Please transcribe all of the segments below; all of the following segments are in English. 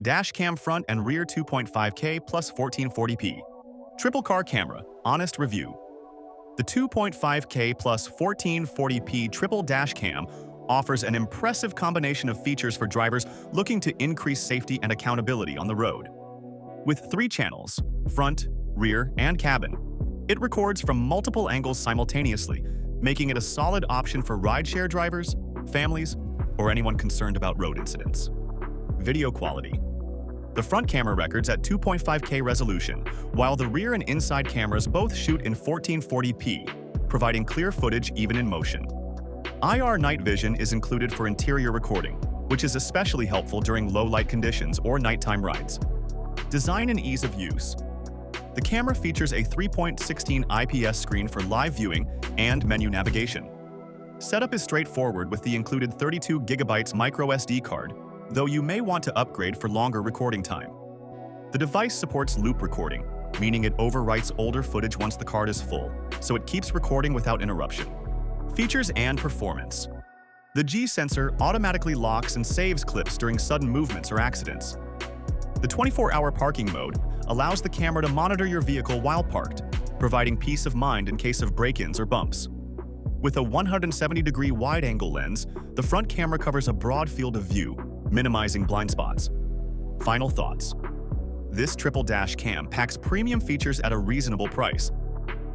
Dash cam front and rear 2.5K plus 1440p. Triple car camera, honest review. The 2.5K plus 1440p triple dash cam offers an impressive combination of features for drivers looking to increase safety and accountability on the road. With 3 channels, front, rear, and cabin, it records from multiple angles simultaneously, making it a solid option for rideshare drivers, families, or anyone concerned about road incidents. Video quality. The front camera records at 2.5K resolution, while the rear and inside cameras both shoot in 1440p, providing clear footage even in motion. IR night vision is included for interior recording, which is especially helpful during low light conditions or nighttime rides. Design and ease of use. The camera features a 3.16 IPS screen for live viewing and menu navigation. Setup is straightforward with the included 32GB microSD card, though you may want to upgrade for longer recording time. The device supports loop recording, meaning it overwrites older footage once the card is full, so it keeps recording without interruption. Features and performance. The G sensor automatically locks and saves clips during sudden movements or accidents. The 24-hour parking mode allows the camera to monitor your vehicle while parked, providing peace of mind in case of break-ins or bumps. With a 170-degree wide-angle lens, the front camera covers a broad field of view, minimizing blind spots. Final thoughts. This triple dash cam packs premium features at a reasonable price.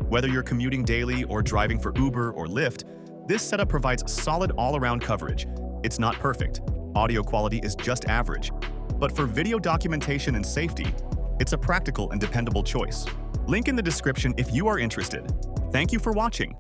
Whether you're commuting daily or driving for Uber or Lyft, this setup provides solid all-around coverage. It's not perfect. Audio quality is just average. But for video documentation and safety, it's a practical and dependable choice. Link in the description if you are interested. Thank you for watching.